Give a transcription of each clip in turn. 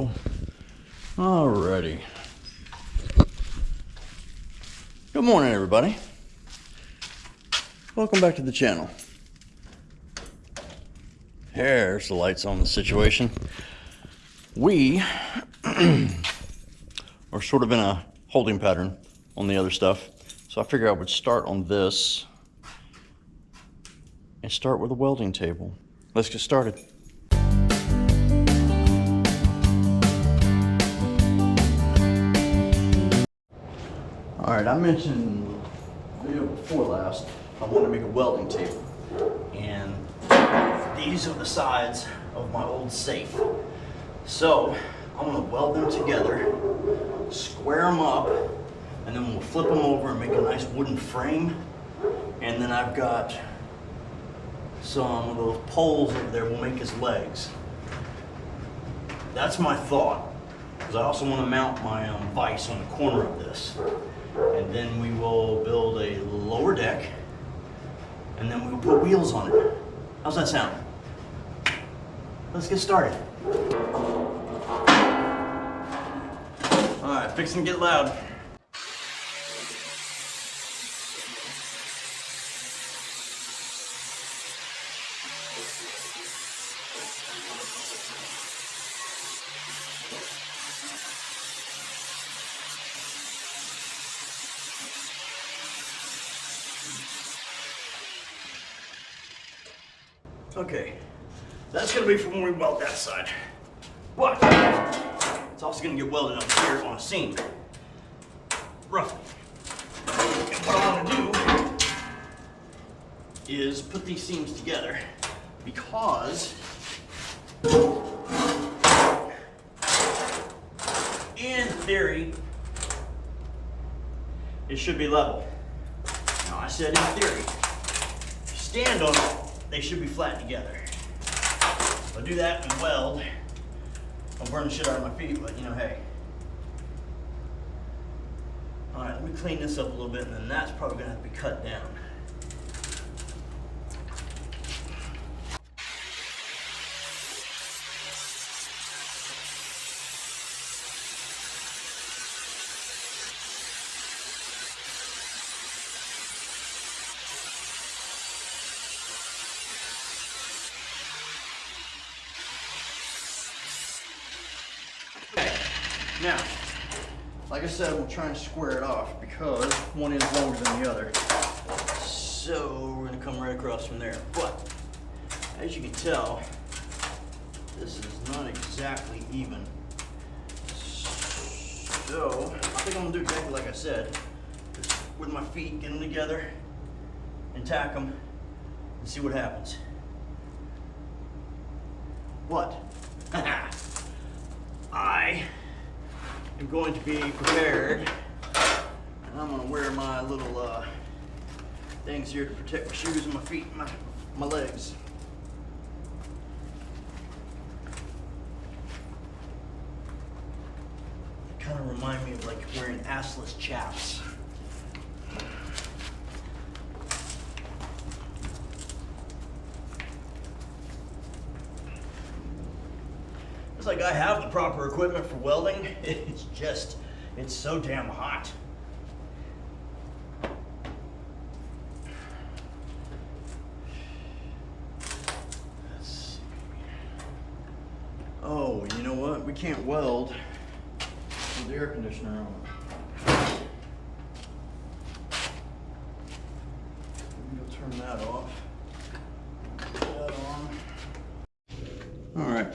go. Alrighty. Good morning, everybody. Welcome back to the channel. There's the lights on the situation. We are sort of in a holding pattern on the other stuff. So I figured I would start on this and start with a welding table. Let's get started. All right, I mentioned in the video before last, I want to make a welding table. And these are the sides of my old safe. So I'm going to weld them together, square them up, and then we'll flip them over and make a nice wooden frame. And then I've got some of those poles over there we'll make as legs. That's my thought, because I also want to mount my vise on the corner of this. And then we will build a lower deck, and then we'll put wheels on it. How's that sound? Let's get started. All right, fixing to get loud. Okay, that's gonna be from when we weld that side. But it's also gonna get welded up here on a seam, roughly. And what I wanna do is put these seams together because in theory, it should be level. Now I said in theory, if you stand on it, they should be flat together. If I do that and weld, I'll burn the shit out of my feet, but you know, hey. All right, let me clean this up a little bit, and then that's probably gonna have to be cut down. Now, like I said, we'll try and square it off because one is longer than the other. So we're gonna come right across from there. But as you can tell, this is not exactly even. So I think I'm gonna do exactly like I said. Just with my feet, get them together and tack them and see what happens. What? I'm going to be prepared, and I'm going to wear my little things here to protect my shoes and my feet and my legs. They kind of remind me of like wearing assless chaps. It's like I have the proper equipment for welding, it's so damn hot. Let's see. Oh, you know what? We can't weld with the air conditioner on. We'll turn that off. Put that on. All right.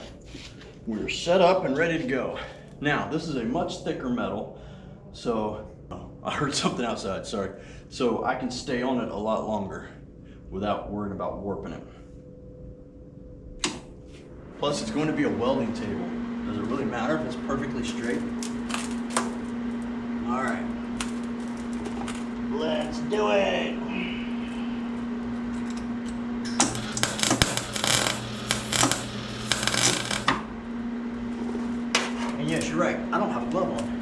We're set up and ready to go. Now, this is a much thicker metal, so I heard something outside, sorry. So I can stay on it a lot longer without worrying about warping it. Plus, it's going to be a welding table. Does it really matter if it's perfectly straight? All right, let's do it. Yes, you're right. I don't have a glove on.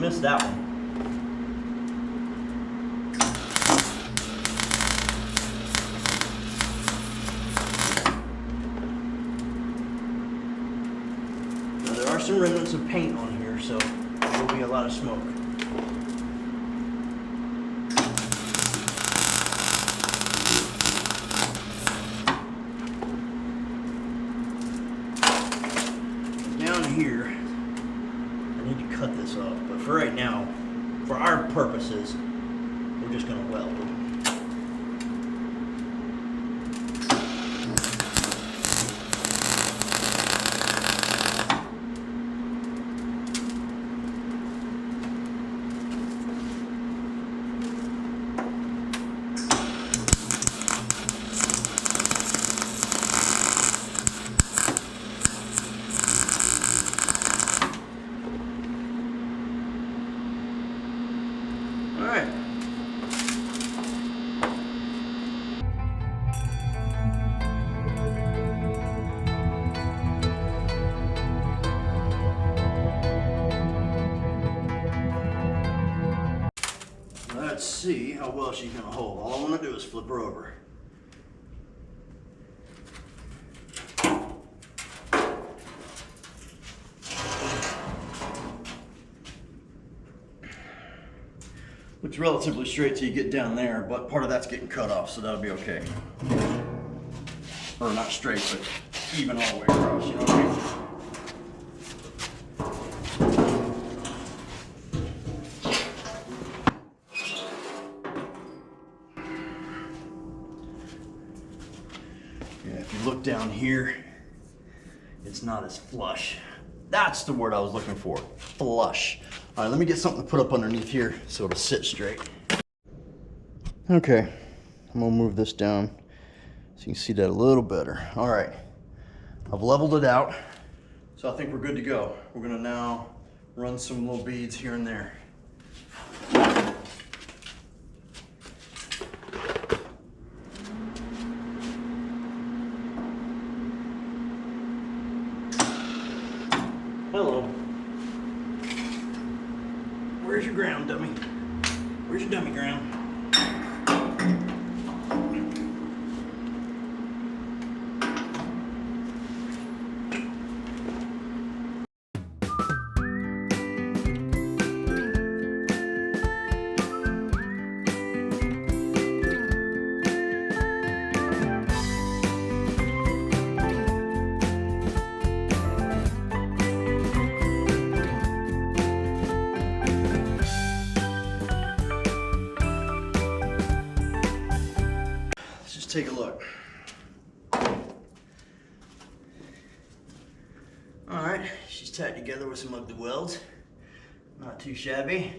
missed that one. Now there are some remnants of paint on here, so there will be a lot of smoke. Down here, I need to cut this off, but for right now, for our purposes, we're just going to weld. All right. Let's see how well she's going to hold. All I want to do is flip her over. Looks relatively straight till you get down there, but part of that's getting cut off, so that'll be okay. Or not straight, but even all the way across, you know what I mean? Yeah, if you look down here, it's not as flush. That's the word I was looking for, flush. All right, let me get something to put up underneath here so it'll sit straight. Okay, I'm gonna move this down so you can see that a little better. All right, I've leveled it out, so I think we're good to go. We're gonna now run some little beads here and there. Hello. Where's your ground, dummy? Where's your dummy ground? Take a look. All right, she's tied together with some ugly welds. Not too shabby.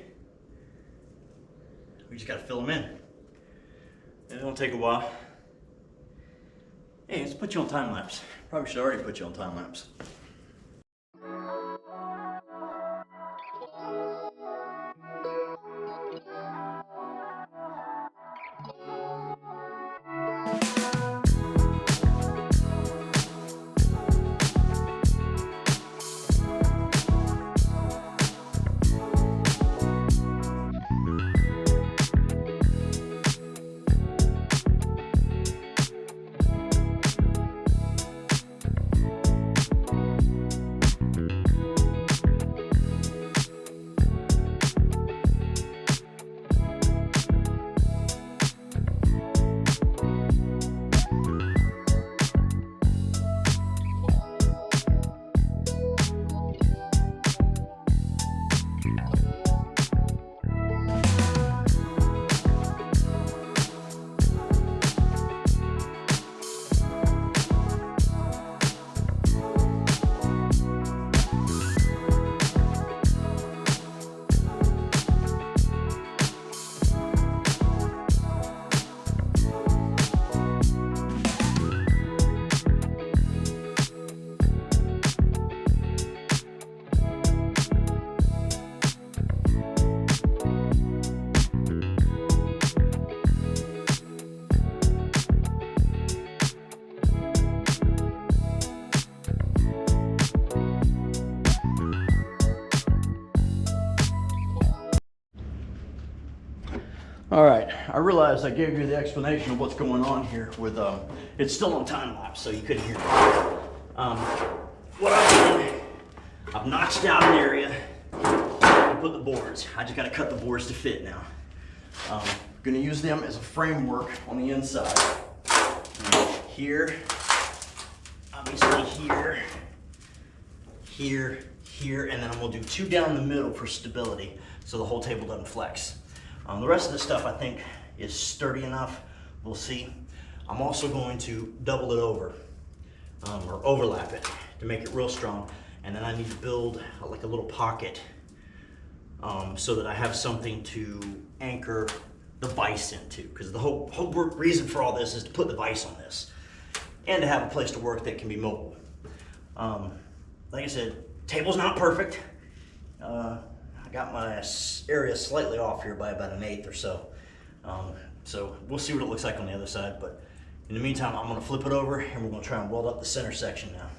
We just gotta fill them in. It's gonna take a while. Hey, let's put you on time lapse. Probably should already put you on time lapse. All right, I realized I gave you the explanation of what's going on here with, it's still on time lapse, so you couldn't hear me. What I've done, I've notched out an area to put the boards. I just gotta cut the boards to fit now. Gonna use them as a framework on the inside. Here, obviously here, and then I'm gonna do 2 down the middle for stability so the whole table doesn't flex. The rest of the stuff I think is sturdy enough. We'll see. I'm also going to double it over, or overlap it to make it real strong. And then I need to build like a little pocket so that I have something to anchor the vise into. Because the whole reason for all this is to put the vise on this and to have a place to work that can be mobile. Like I said, table's not perfect. I got my area slightly off here by about 1/8 or so. So we'll see what it looks like on the other side. But in the meantime, I'm gonna flip it over and we're gonna try and weld up the center section now.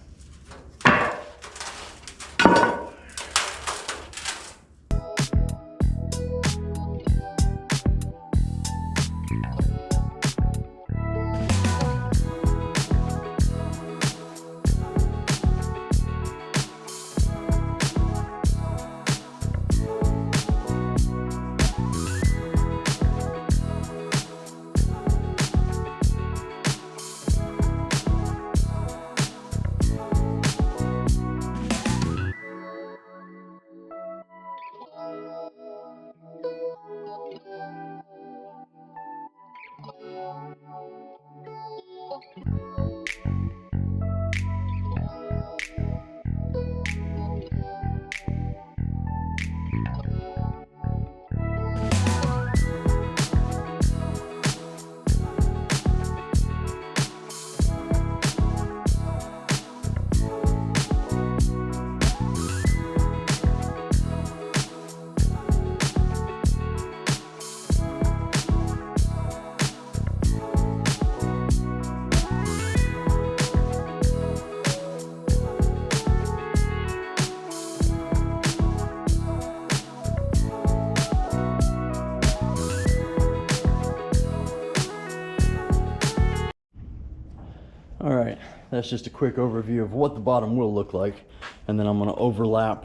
All right, that's just a quick overview of what the bottom will look like. And then I'm gonna overlap,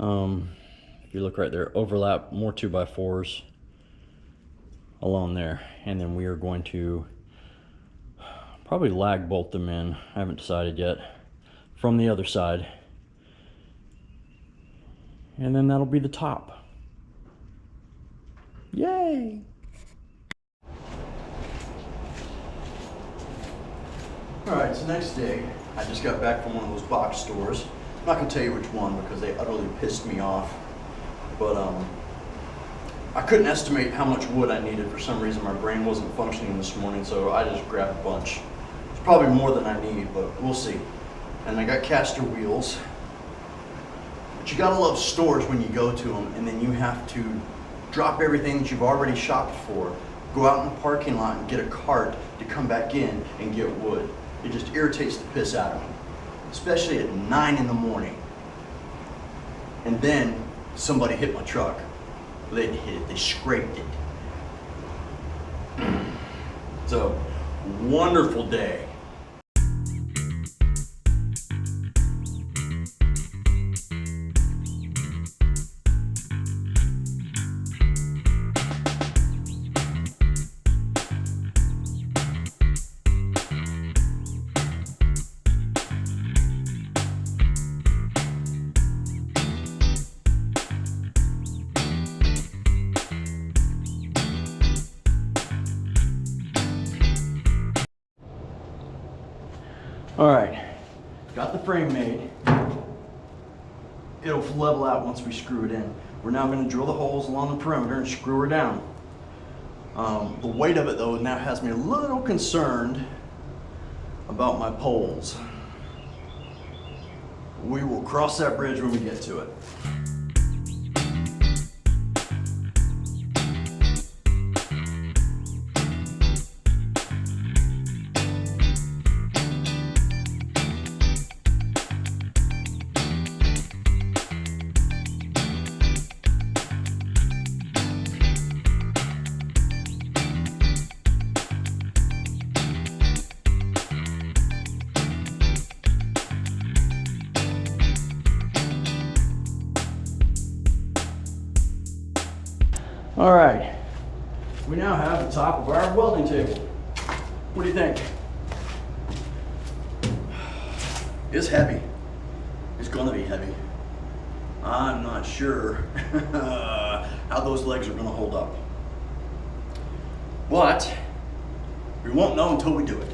if you look right there, overlap more 2x4s along there. And then we are going to probably lag bolt them in, I haven't decided yet, from the other side. And then that'll be the top. Yay! Alright, it's the next day. I just got back from one of those box stores. I'm not going to tell you which one because they utterly pissed me off. But I couldn't estimate how much wood I needed. For some reason my brain wasn't functioning this morning, so I just grabbed a bunch. It's probably more than I need, but we'll see. And I got caster wheels. But you gotta love stores when you go to them, and then you have to drop everything that you've already shopped for, go out in the parking lot and get a cart to come back in and get wood. It just irritates the piss out of me, especially at 9 in the morning. And then somebody hit my truck. They didn't hit it, they scraped it. So, wonderful day. All right, got the frame made. It'll level out once we screw it in. We're now going to drill the holes along the perimeter and screw her down. The weight of it though now has me a little concerned about my poles. We will cross that bridge when we get to it. All right, we now have the top of our welding table. What do you think? It's heavy. It's gonna be heavy. I'm not sure how those legs are gonna hold up. But we won't know until we do it.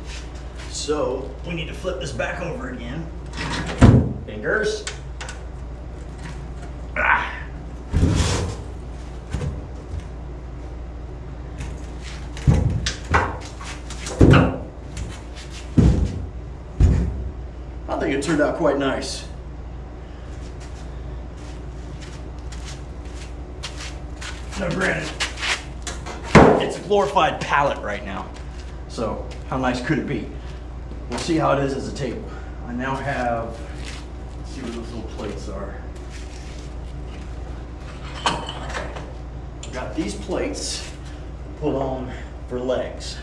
So we need to flip this back over again. Fingers. Ah. I think it turned out quite nice. Now granted, it's a glorified pallet right now. So how nice could it be? We'll see how it is as a table. I now have, let's see where those little plates are. I've got these plates put on for legs.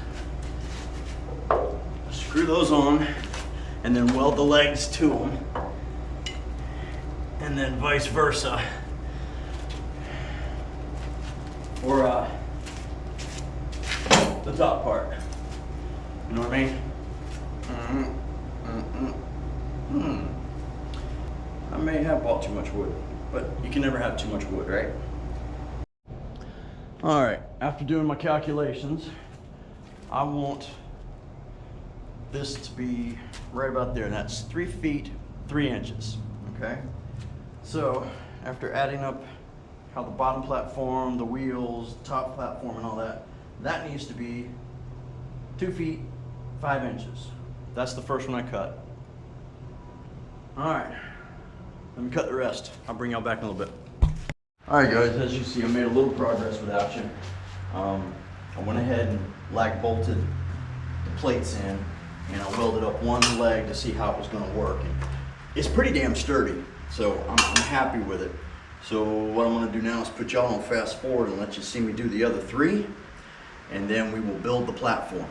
Screw those on and then weld the legs to them. And then vice versa. For the top part. You know what I mean? I may have bought too much wood, but you can never have too much wood, right? All right, after doing my calculations, I want this to be right about there. That's 3 feet, 3 inches, okay? So after adding up how the bottom platform, the wheels, top platform and all that, that needs to be 2 feet, 5 inches. That's the first one I cut. All right, let me cut the rest. I'll bring y'all back in a little bit. All right guys, as you see, I made a little progress without you. I went ahead and lag bolted the plates in and I welded up one leg to see how it was gonna work. And it's pretty damn sturdy, so I'm happy with it. So what I'm gonna do now is put y'all on fast forward and let you see me do the other 3, and then we will build the platform.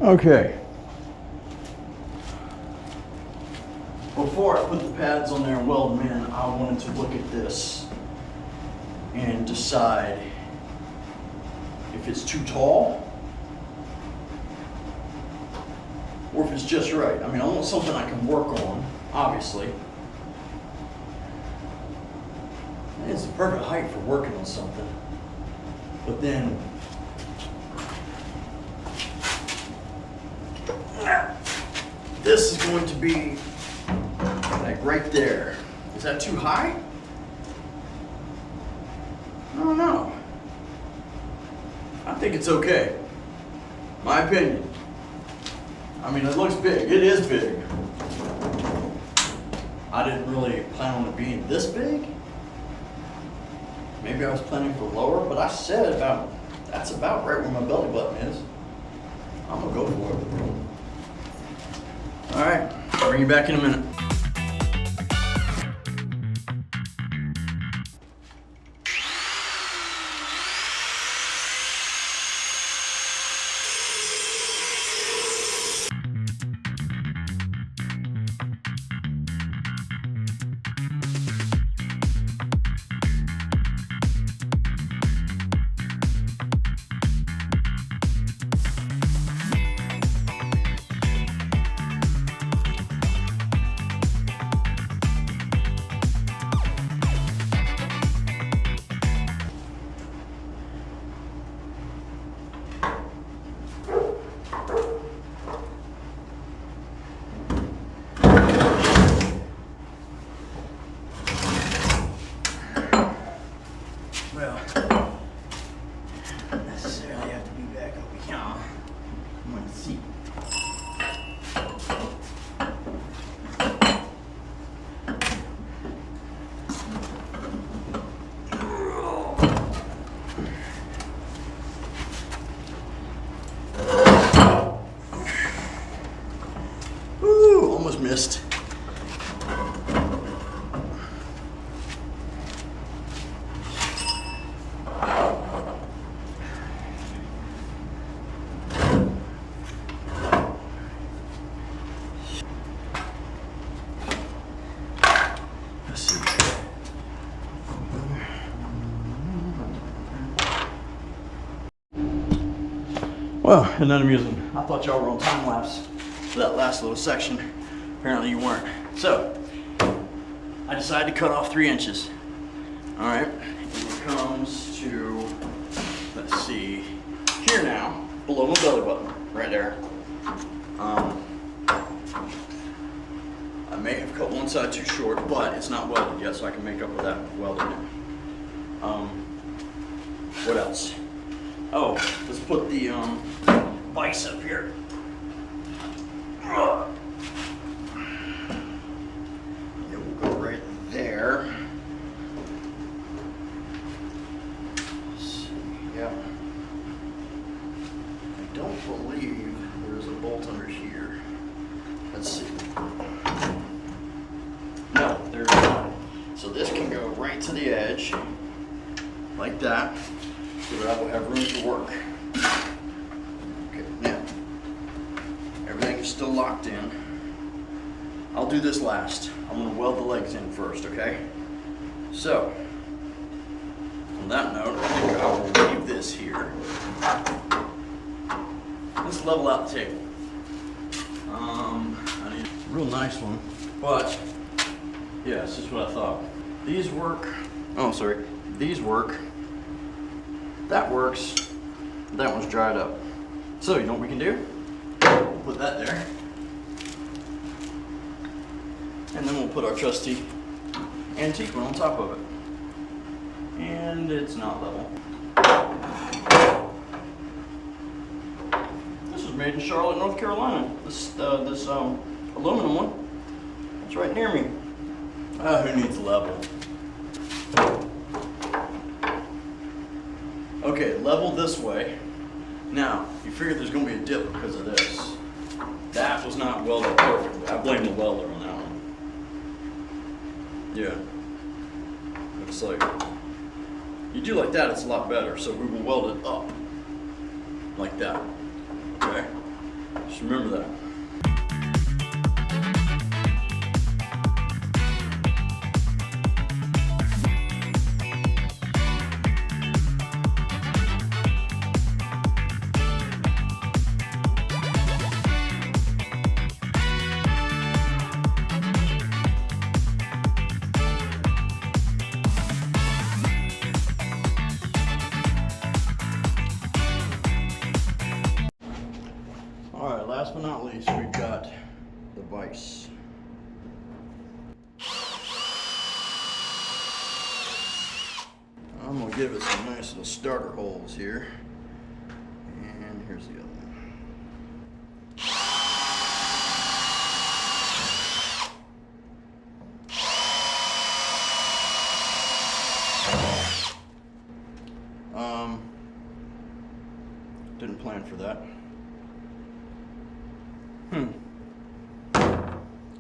Okay. before I put the pads on there and weld them in, I wanted to look at this and decide if it's too tall or if it's just right. I mean, I want something I can work on, obviously. And it's the perfect height for working on something. But then, this is going to be like right there. Is that too high? I don't know. I think it's okay. My opinion. I mean, it looks big. It is big. I didn't really plan on it being this big. Maybe I was planning for lower, but I said that's about right where my belly button is. I'm gonna go for it. All right, I'll bring you back in a minute. Well, not necessarily have to be back over here. I'm gonna see. Ooh, almost missed. Well, isn't that amusing? I thought y'all were on time lapse for that last little section. Apparently you weren't. So, I decided to cut off 3 inches. All right, and it comes to, let's see, here now, below my belly button, right there. I may have cut one side too short, but it's not welded yet, so I can make up with that welding it. What else? Oh, let's put the bicep here. It will go right there. Let's see. Yeah. I don't believe there's a bolt under here. Let's see. No, there's not. So this can go right to the edge, like that. So that I will have room to work. Okay, now, everything is still locked in. I'll do this last. I'm gonna weld the legs in first, okay? So, on that note, I think I will leave this here. Let's level out the table. I need a real nice one, but yeah, this is what I thought. These work, oh sorry, these work. That works. That one's dried up. So you know what we can do? We'll put that there. And then we'll put our trusty antique one on top of it. And it's not level. This was made in Charlotte, North Carolina. This aluminum one. It's right near me. Who needs level? Okay, level this way. Now, you figure there's going to be a dip because of this. That was not welded perfectly. I blame the welder on that one. Yeah. Looks like you do like that, it's a lot better. So we will weld it up like that. Okay? Just remember that. least we've got the vise. I'm gonna give it some nice little starter holes here. And here's the other one. Didn't plan for that.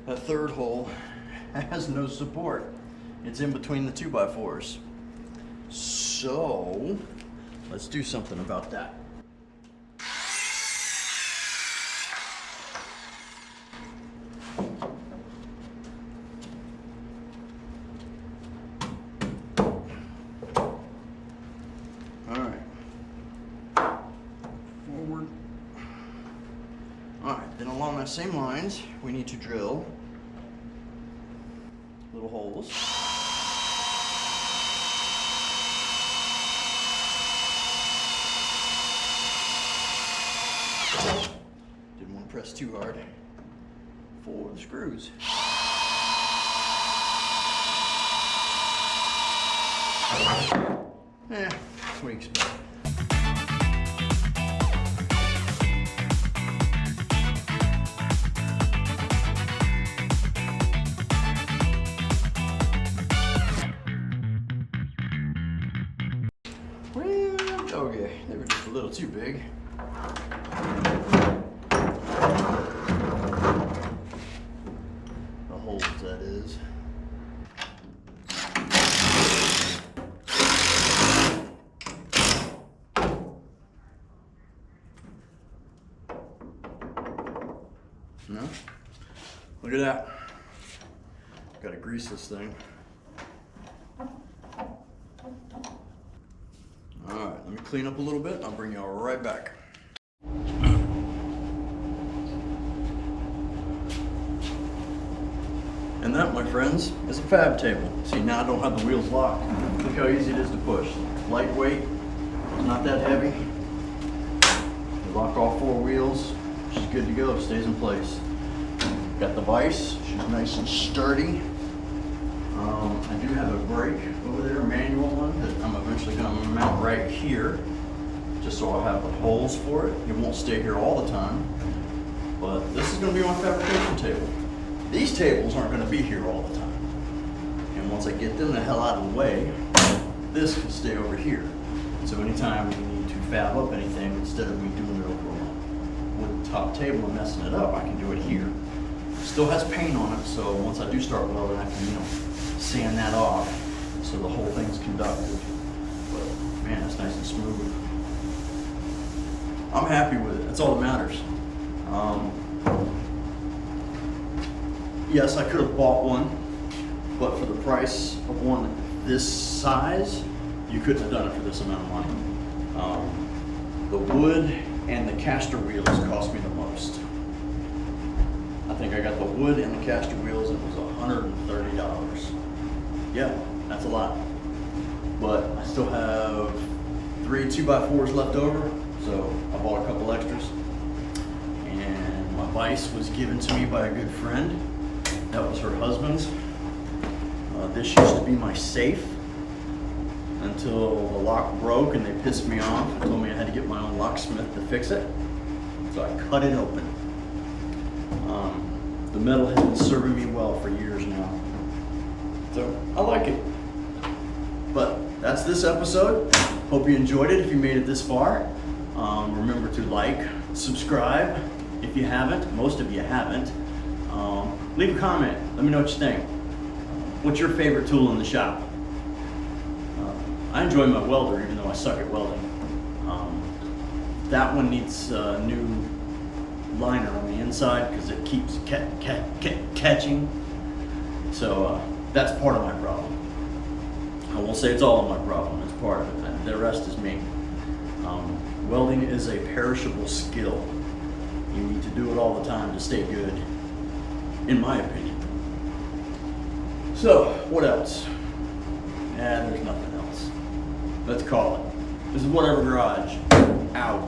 That third hole has no support. It's in between the 2x4s. So, let's do something about that. Alright, then along those same lines, we need to drill little holes. Didn't want to press too hard for the screws. What do you expect? Okay, they were just a little too big. The holes, that is. No? Look at that. Gotta grease this thing. Alright, let me clean up a little bit. I'll bring y'all right back. And that, my friends, is a Fab Table. See, now I don't have the wheels locked. Look how easy it is to push. Lightweight, not that heavy. You lock all 4 wheels, she's good to go, stays in place. Got the vise, she's nice and sturdy. I do have a brake over there, a manual one, that I'm eventually going to mount right here, just so I'll have the holes for it. It won't stay here all the time, but this is going to be my fabrication table. These tables aren't going to be here all the time, and once I get them the hell out of the way, this can stay over here. So anytime we need to fab up anything, instead of me doing it over a wood top table and messing it up, I can do it here. Still has paint on it, so once I do start welding, I can, sand that off so the whole thing's conductive. But man, it's nice and smooth. I'm happy with it. That's all that matters. Yes, I could have bought one, but for the price of one this size, you couldn't have done it for this amount of money. The wood and the caster wheels cost me the most. I think I got the wood and the caster wheels, and it was $130. Yeah, that's a lot. But I still have 3 2x4s left over, so I bought a couple extras. And my vise was given to me by a good friend. That was her husband's. This used to be my safe until the lock broke and they pissed me off and told me I had to get my own locksmith to fix it. So I cut it open. The metal has been serving me well for years now. So I like it. But that's this episode. Hope you enjoyed it if you made it this far. Remember to like, subscribe if you haven't. Most of you haven't. Leave a comment. Let me know what you think. What's your favorite tool in the shop? I enjoy my welder, even though I suck at welding. That one needs a new liner on the inside because it keeps catching. So that's part of my problem. I won't say it's all of my problem. It's part of it. The rest is me. Welding is a perishable skill. You need to do it all the time to stay good, in my opinion. So, what else? There's nothing else. Let's call it. This is Whatever Garage. Out.